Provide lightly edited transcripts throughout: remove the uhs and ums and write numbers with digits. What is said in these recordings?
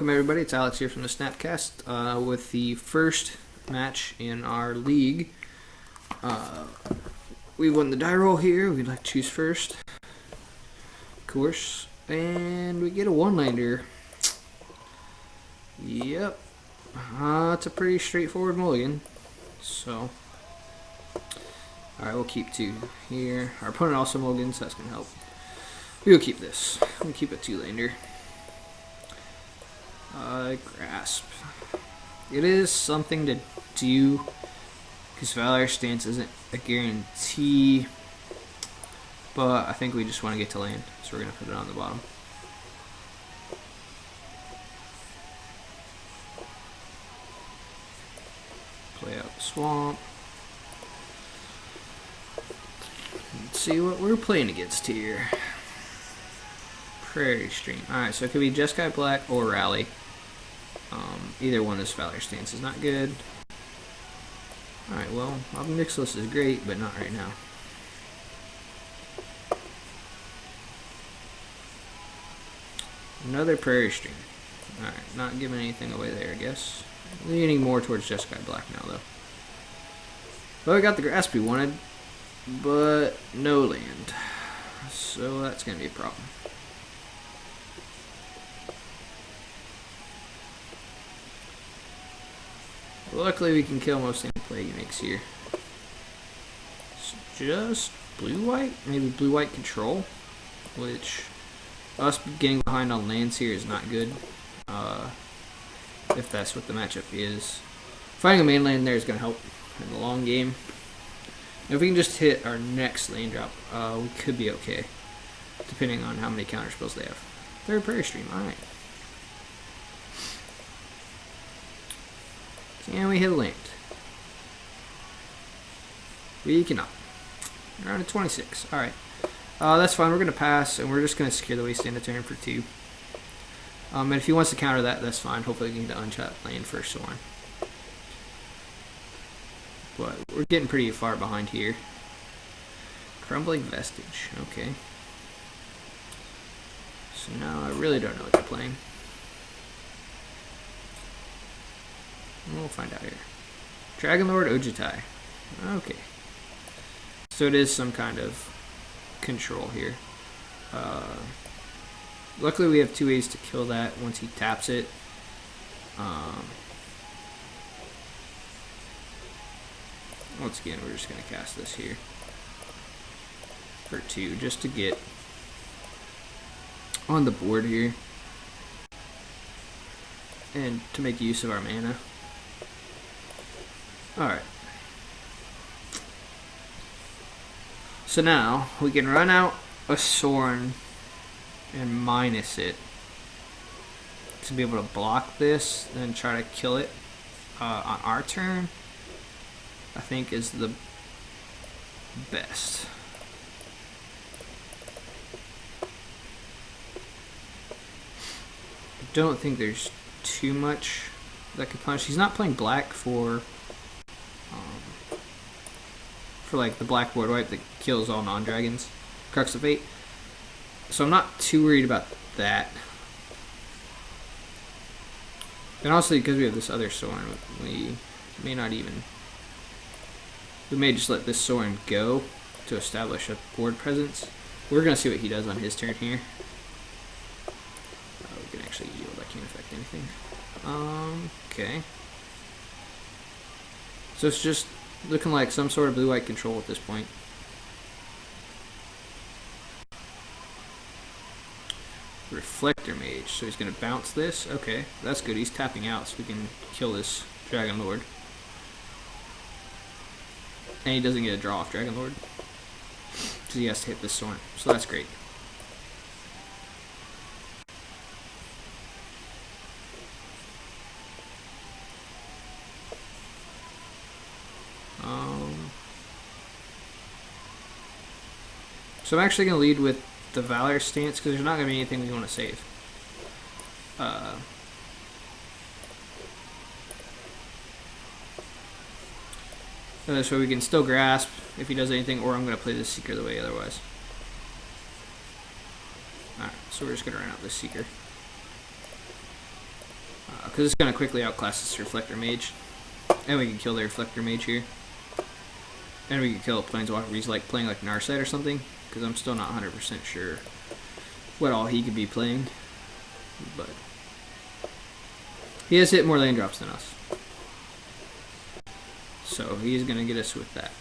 welcome everybody. It's Alex here from the Snapcast with the first match in our league. We won the die roll here. We'd like to choose first, of course, and we get a one-lander. Yep, it's a pretty straightforward mulligan. So, alright, we'll keep two here. Our opponent also mulligans, so that's going to help. We'll keep this. We'll keep a two-lander. Grasp. It is something to do because Valor Stance isn't a guarantee, but I think we just want to get to land, so we're going to put it on the bottom. Play out the swamp. Let's see what we're playing against here. Prairie Stream. Alright, so it could be Jeskai Black or Rally. Either one of this Valor Stance is not good. Alright, well, Mixless is great, but not right now. Another Prairie Stream. Alright, not giving anything away there, I guess. Leaning more towards Jeskai Black now, though. Well, we got the Grasp we wanted, but no land. So that's going to be a problem. Luckily, we can kill most any play he makes here. So just blue-white? Maybe blue-white control, which us getting behind on lands here is not good, if that's what the matchup is. Finding a main lane there is going to help in the long game. If we can just hit our next lane drop, we could be okay, depending on how many counter spells they have. Third Prairie Stream, alright. Can we hit a land? We cannot. We're on to 26. Alright. That's fine. We're going to pass, and we're just going to secure the wasteland a turn for 2. And if he wants to counter that, that's fine. Hopefully we can get to unchop land for Soren. But we're getting pretty far behind here. Crumbling Vestige. Okay. So now I really don't know what they're playing. We'll find out here. Dragon Lord Ojitai. Okay. So it is some kind of control here. Luckily we have 2 ways to kill that once he taps it. Once again, we're just going to cast this here for 2 just to get on the board here and to make use of our mana. Alright. So now, we can run out a Soren and minus it to be able to block this, then try to kill it on our turn, I think is the best. I don't think there's too much that could punish. He's not playing black for like the black board wipe that kills all non-dragons, Crux of Fate. So I'm not too worried about that. And also because we have this other Soren, we may not even. We may just let this Soren go to establish a board presence. We're gonna see what he does on his turn here. We can actually yield. I can't affect anything. Okay. So it's just looking like some sort of blue-white control at this point. Reflector Mage, so he's going to bounce this. Okay, that's good. He's tapping out, so we can kill this Dragon Lord. And he doesn't get a draw off Dragon Lord, because he has to hit this Soren, so that's great. So I'm actually going to lead with the Valor Stance because there's not going to be anything we want to save. This way we can still grasp if he does anything, or I'm going to play this Seeker the way otherwise. Alright, so we're just going to run out this Seeker. because it's gonna quickly outclass this Reflector Mage, and we can kill the Reflector Mage here, and we can kill a Planeswalker. He's like playing like Narset or something, because I'm still not 100% sure what all he could be playing, but he has hit more land drops than us, so he's gonna get us with that.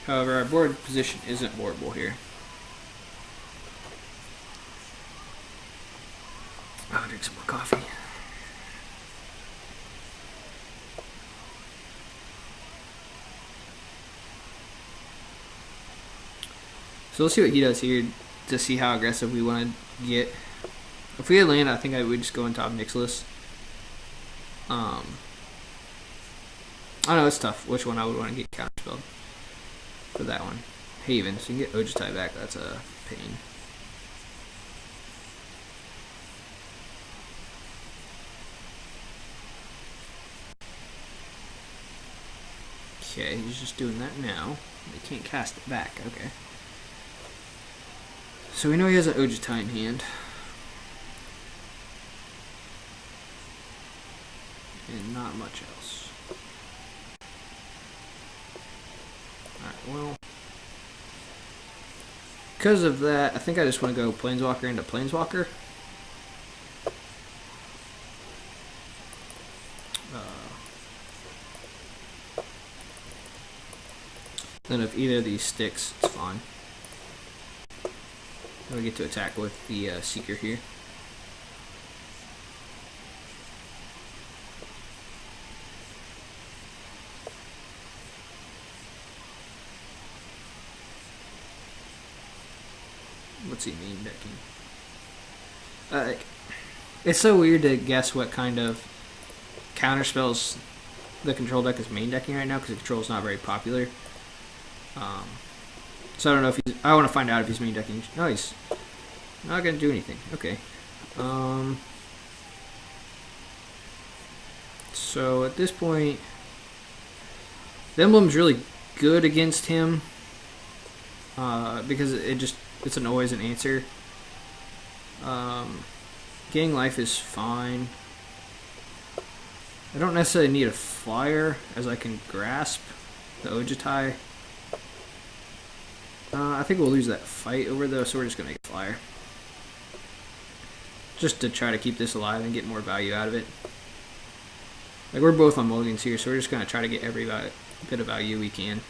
However, our board position isn't horrible here. I'll drink some more coffee. So let's see what he does here to see how aggressive we want to get. If we had land, I think I would just go on top of Nixilis. I know it's tough which one I would want to get counterspelled for that one. Haven, so you can get Ojutai back. That's a pain. Okay, he's just doing that now. They can't cast it back. Okay. So we know he has an Ojutai in hand. And not much else. Alright, well. Because of that, I think I just want to go Planeswalker into Planeswalker. Then if either of these sticks, it's fine. We get to attack with the Seeker here. What's he mean decking? It's so weird to guess what kind of counterspells the control deck is main decking right now, because the control is not very popular. So I don't know if he's. I want to find out if he's main decking. No, he's not gonna do anything. Okay. So at this point, the emblem's really good against him because it's always an answer. Gaining life is fine. I don't necessarily need a flyer, as I can grasp the Ojutai. I think we'll lose that fight over though, so we're just gonna make a flyer. Just to try to keep this alive and get more value out of it. Like, we're both on mulligans here, so we're just gonna try to get every bit of value we can.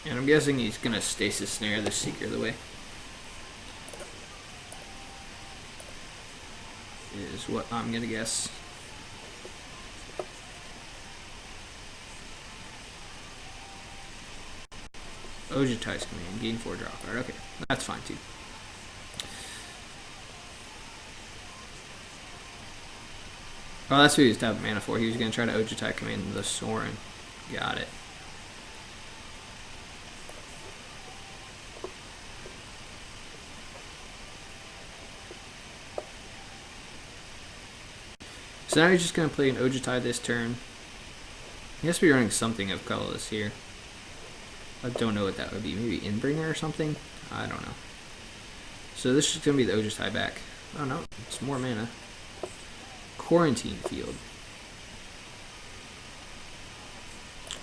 And I'm guessing he's gonna stasis snare the Seeker the way. Is what I'm gonna guess. Ojutai's command, gain 4 draw card. Okay, that's fine too. Oh, that's what he was tapping mana for. He was gonna try to Ojutai command the Sorin. Got it. So now he's just going to play an Ojutai this turn. He has to be running something of colorless here. I don't know what that would be. Maybe Inbringer or something? I don't know. So this is going to be the Ojutai back. Oh no, it's more mana. Quarantine Field.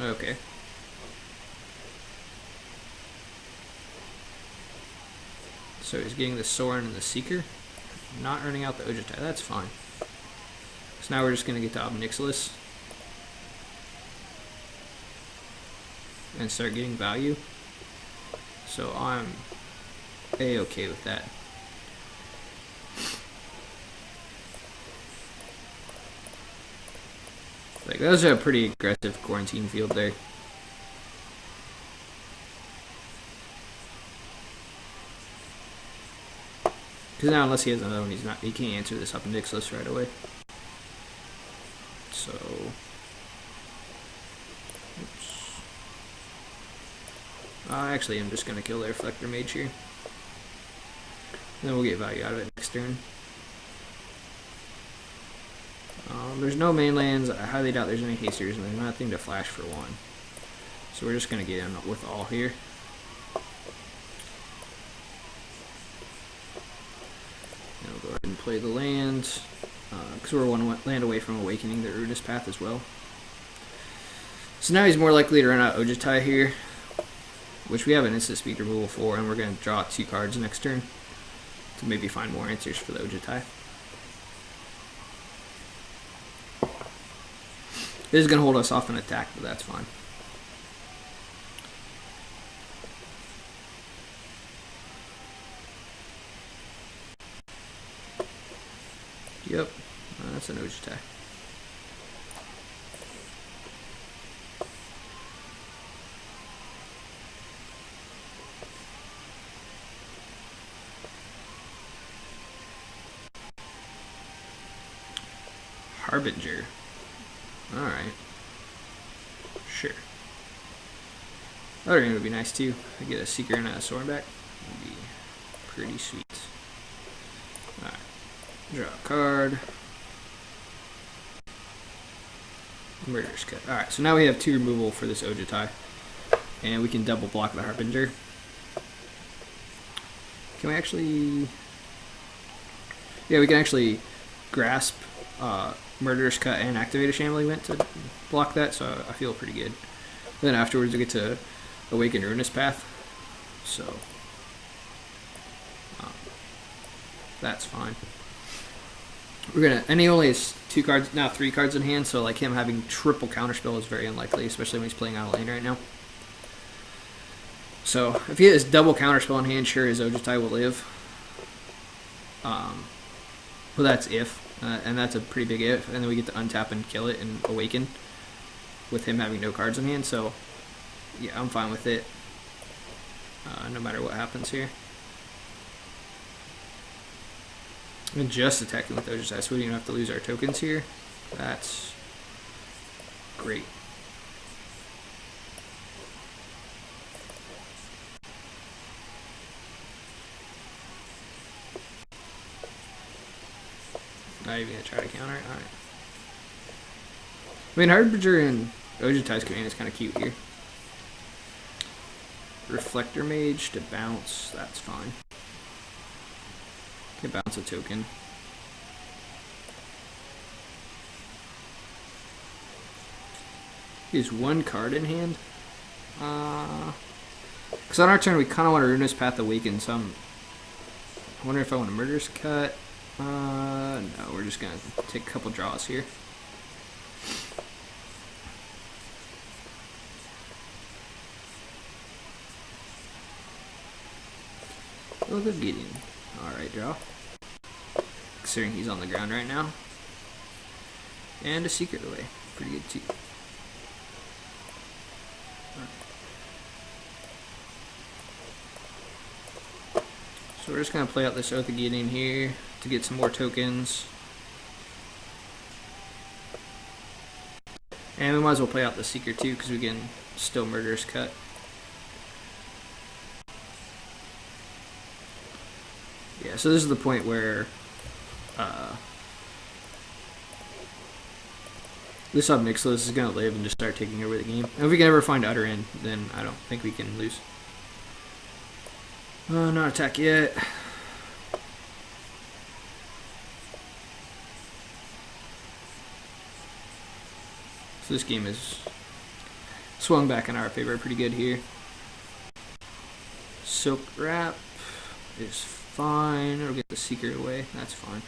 Okay. So he's getting the Sorin and the Seeker. Not running out the Ojutai. That's fine. So now we're just going to get to Nixilis and start getting value. So I'm A-okay with that. Like, that was a pretty aggressive Quarantine Field there. Because now, unless he has another one, he can't answer this Nixilis right away. So, oops. Actually, I'm just going to kill the Reflector Mage here. And then we'll get value out of it next turn. There's no main lands. I highly doubt there's any hasters, and there's nothing to flash for 1. So we're just going to get in with all here. And we'll go ahead and play the land, because we're one land away from awakening the Ruinous Path as well. So now he's more likely to run out Ojutai here, which we have an instant speed removal for, and we're going to draw 2 cards next turn to maybe find more answers for the Ojutai. It is going to hold us off an attack, but that's fine. Yep, that's an Ojutai. Harbinger. Alright. Sure. Other game would be nice too. I get a Seeker and a Soaring back. Would be pretty sweet. Alright. Draw a card. Murderous Cut. Alright, so now we have 2 removal for this Ojutai. And we can double block the Harbinger. Can we actually... Yeah, we can actually grasp Murderous Cut and activate a Shambling Vent to block that, so I feel pretty good. Then afterwards we get to awaken Ruinous Path, so that's fine. We're gonna, and he only has 2 cards, now 3 cards in hand, so like him having triple counterspell is very unlikely, especially when he's playing out of lane right now. So if he has double counterspell in hand, sure his Ojutai will live. Well, that's if. And that's a pretty big if, and then we get to untap and kill it and awaken with him having no cards in hand, so yeah, I'm fine with it, no matter what happens here. And just attacking with Ojutai, so we don't even have to lose our tokens here. That's great. Not even gonna try to counter it. Alright. I mean, Harbinger and Ojutai's command is kind of cute here. Reflector Mage to bounce. That's fine. Can bounce a token. He has 1 card in hand. Because on our turn we kind of want to Ruinous Path Awaken, so I wonder if I want a Murderous Cut. No, we're just gonna take a couple draws here. Oh, good Gideon. Alright, draw. Considering he's on the ground right now. And a Secret away. Pretty good too. So we're just going to play out this Oath of Gideon here to get some more tokens. And we might as well play out the Seeker too, because we can still Murderous Cut. Yeah, so this is the point where this Obnixilis is going to live and just start taking over the game. And if we can ever find Utter End, then I don't think we can lose. Not attack yet. So this game is swung back in our favor pretty good here. Silk Wrap is fine. It'll get the Secret away. That's fine.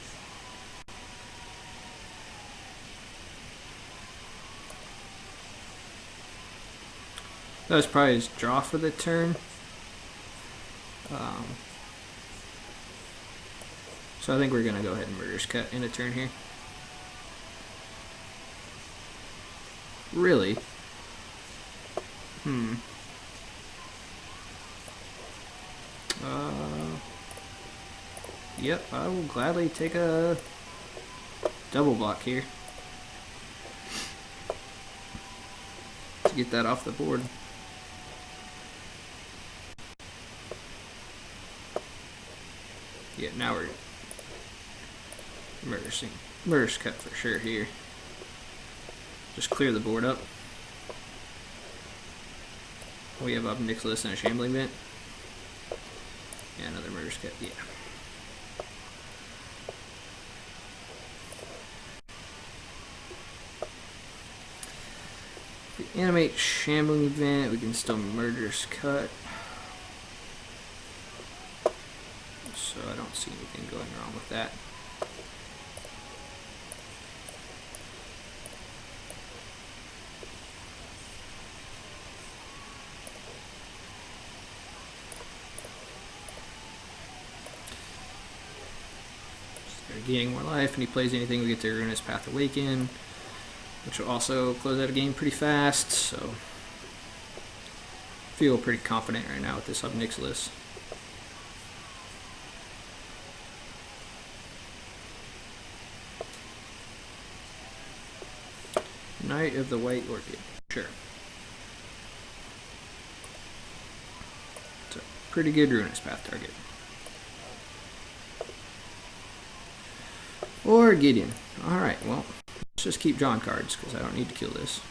That was probably his draw for the turn. So I think we're going to go ahead and Murderous Cut in a turn here. Really? Yep, I will gladly take a double block here to get that off the board. Yeah, now we're Murderous Cut for sure here. Just clear the board up. We have Ob Nicholas and a Shambling Vent. Yeah, another Murderous Cut, yeah. If we animate Shambling Vent, we can still Murderous Cut. So I don't see anything going wrong with that. Gaining more life, and he plays anything, we get to Ruinous Path Awaken, which will also close out a game pretty fast, so feel pretty confident right now with this Ob Nicholas. Knight of the White Orchid, sure. It's a pretty good Ruinous Path target. Or Gideon. Alright, well, let's just keep drawing cards, because I don't need to kill this.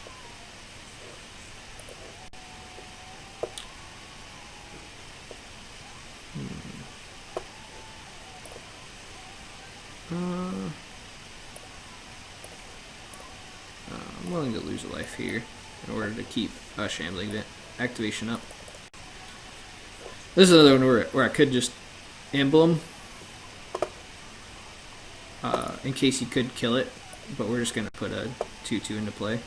I'm willing to lose a life here in order to keep a Shambling Vent activation up. This is another one where I could just emblem in case he could kill it, but we're just going to put a 2/2 into play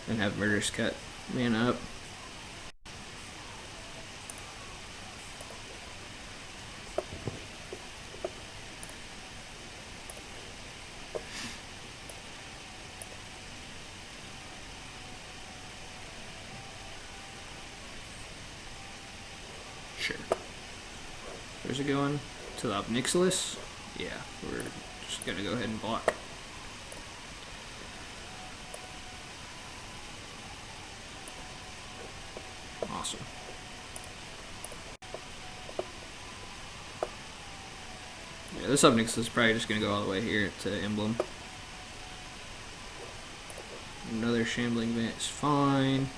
and have Murderous Cut mana up. Sure. Where's it going? To the Ob Nicholas? Yeah, we're just gonna go ahead and block. Awesome. Yeah, this Ob Nicholas is probably just gonna go all the way here to emblem. Another Shambling Vent is fine.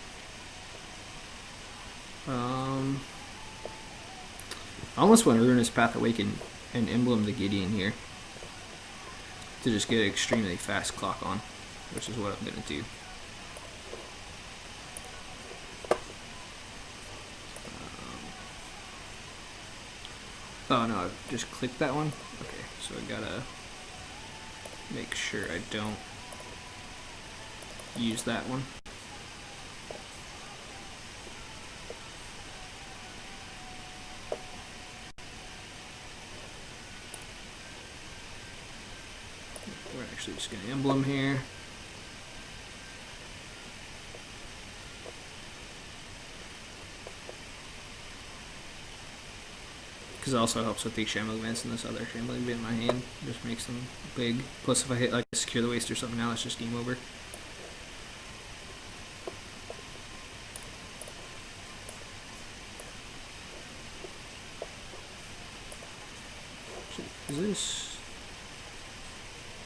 I almost want to Ruinous Path Awaken and emblem the Gideon here to just get an extremely fast clock on, which is what I'm going to do. Oh no, I just clicked that one? Okay, so I gotta make sure I don't use that one. We're actually just going to emblem here. Because it also helps with these Shambling Vents and this other Shambling Vent in my hand. Just makes them big. Plus if I hit like a Secure the Waste or something now, it's just game over. Is this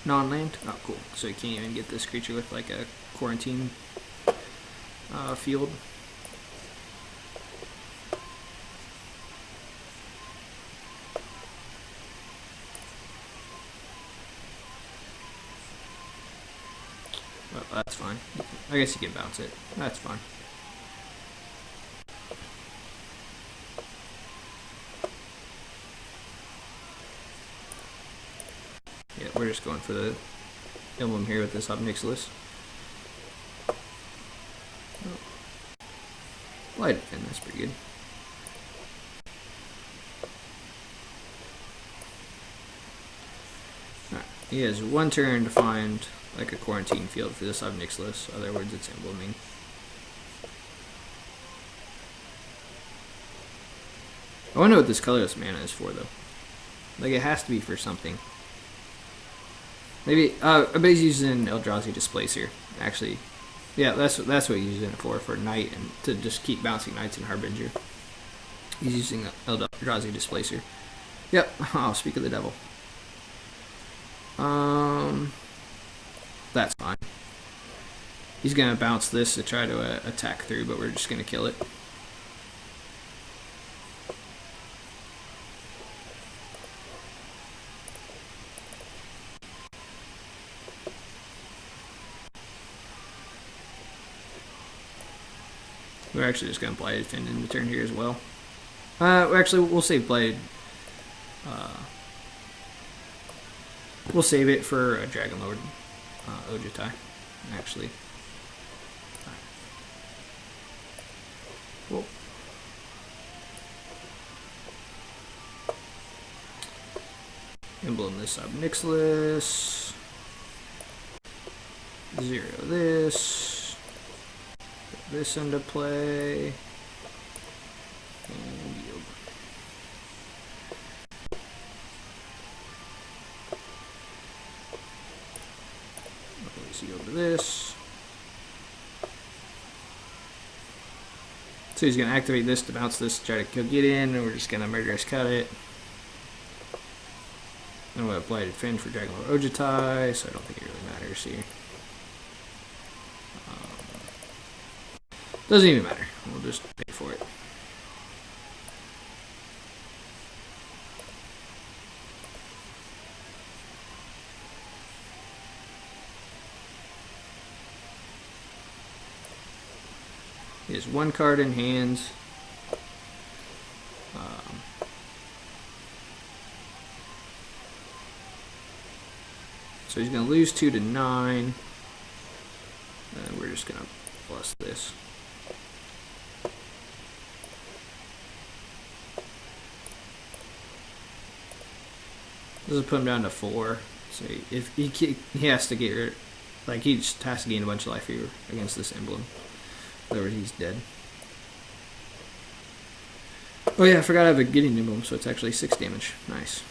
non-land? Oh, cool. So you can't even get this creature with like a quarantine field. Well, that's fine. I guess you can bounce it. That's fine. Yeah, we're just going for the emblem here with this Ob Nicholas. Oh. Light Defend, that's pretty good. Alright, he has one turn to find like a quarantine field for this Ob Nicholas, other words it's embleming. I wonder what this colorless mana is for though. Like it has to be for something. Maybe I bet he's using Eldrazi Displacer. Actually, yeah, that's what he's using it for Knight and to just keep bouncing Knights and Harbinger. He's using Eldrazi Displacer. Yep. Oh, speak of the devil. That's fine. He's gonna bounce this to try to attack through, but we're just gonna kill it. We're actually just gonna Blighted Fin in the turn here as well. We'll save Blighted. We'll save it for a Dragon Lord Ojutai, actually. Whoa. Emblem this up Nixilis. 0 this. Put this into play. And yield. Yield to this. So he's going to activate this to bounce this, try to get in, and we're just going to Murderous Cut it. And we'll have Blighted Fin for Dragon Lord Ojutai, so I don't think it really matters here. Doesn't even matter. We'll just pay for it. He has 1 card in hand. So he's going to lose 2 to 9. And we're just going to plus this. This will put him down to 4. So if he has to get rid, like he just has to gain a bunch of life here against this emblem. Otherwise he's dead. Oh yeah, I forgot I have a Gideon emblem, so it's actually 6 damage. Nice.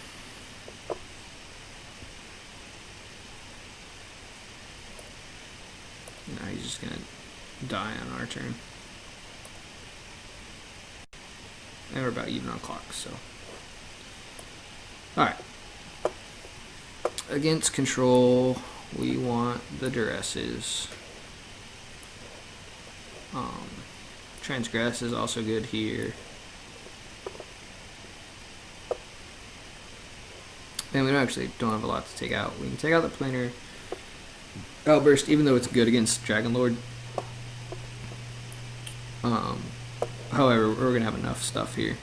Now he's just gonna die on our turn. And we're about even on clock, so. Alright. Against control, we want the Duresses. Transgress is also good here. And we don't have a lot to take out. We can take out the Planar Outburst, even though it's good against Dragon Lord. However, we're going to have enough stuff here.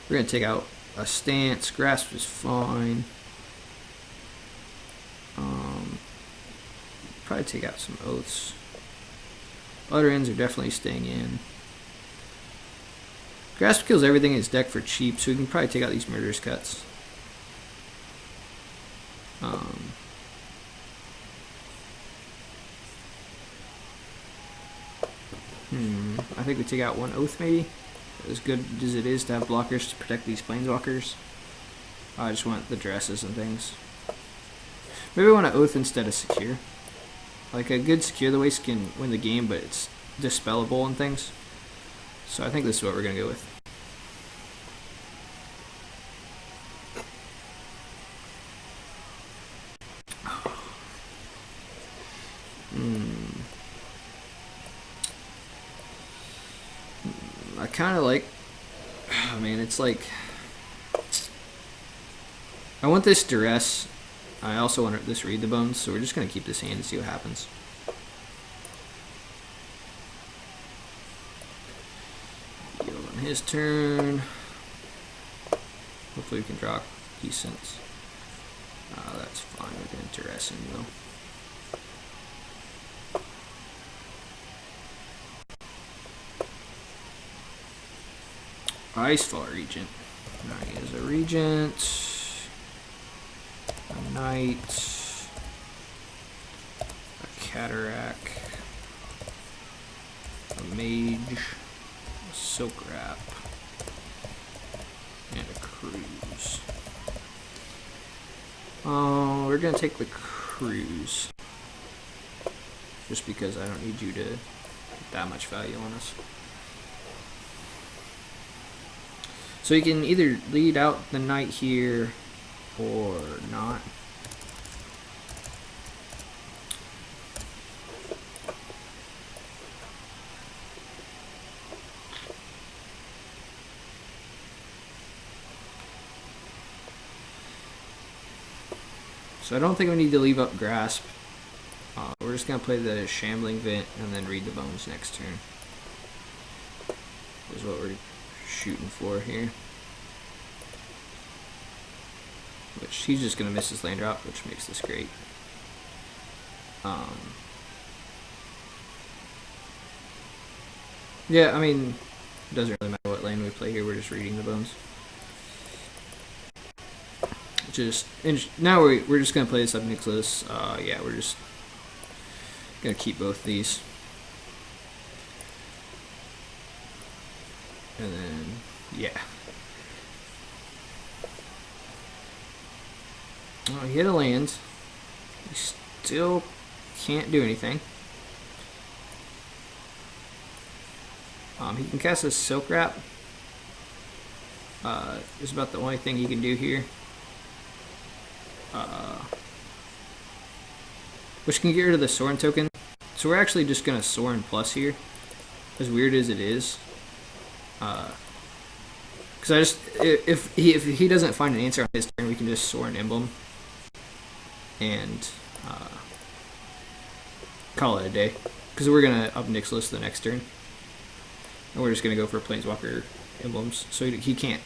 We're going to take out a Stance. Grasp is fine. Probably take out some Oaths. Utterings are definitely staying in. Grasp kills everything in his deck for cheap, so we can probably take out these Murderous Cuts. I think we take out 1 Oath maybe. As good as it is to have blockers to protect these Planeswalkers. I just want the dresses and things. Maybe I want an Oath instead of Secure. Like a good Secure the Waste can win the game, but it's dispellable and things. So I think this is what we're going to go with. I kind of like, oh man, it's like, I want this Duress. I also want this Read the Bones, so we're just going to keep this hand and see what happens. Yield on his turn. Hopefully we can draw decent. That's fine, we're going to Duress him though. Icefall Regent. Now he has a Regent, a Knight, a Cataract, a Mage, a Silk Wrap, and a Cruise. We're gonna take the Cruise, just because I don't need you to get that much value on us. So you can either lead out the Knight here or not. So I don't think we need to leave up Grasp. We're just going to play the Shambling Vent and then read the Bones next turn. Is what we're shooting for here. Which he's just going to miss his land drop, which makes this great. Yeah, I mean, it doesn't really matter what lane we play here, we're just reading the Bones. Now we're just going to play this up Nicholas. Yeah, we're just going to keep both these. And then, yeah. Oh, he hit a land. He still can't do anything. He can cast a Silk Wrap. It's about the only thing he can do here. Which can get rid of the Sorin token. So we're actually just going to Sorin plus here. As weird as it is. Because if he doesn't find an answer on his turn, we can just Sorin Emblem. And call it a day. Because we're going to up Nicholas the next turn. And we're just going to go for Planeswalker emblems. So he can't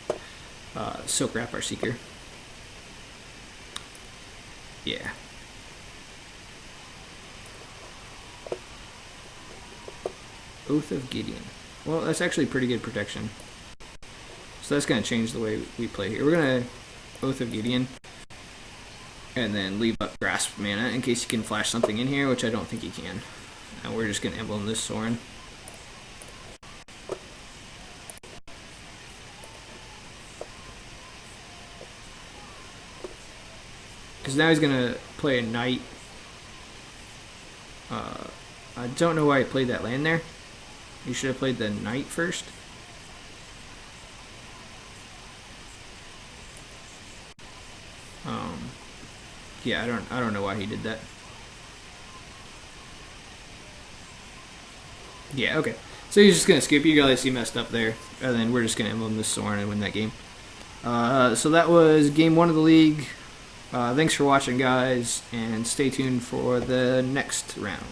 Silk Wrap our Seeker. Yeah. Oath of Gideon. Well, that's actually pretty good protection. So that's going to change the way we play here. We're going to Oath of Gideon. And then leave up Grasp mana in case he can flash something in here, which I don't think he can. And we're just going to emblem this Sorin. Because now he's going to play a Knight. I don't know why he played that land there. He should have played the Knight first. Yeah, I don't know why he did that. Yeah, okay. So he's just going to skip. You guys, he messed up there. And then we're just going to emblem this Sorin and win that game. So that was game 1 of the league. Thanks for watching, guys, and stay tuned for the next round.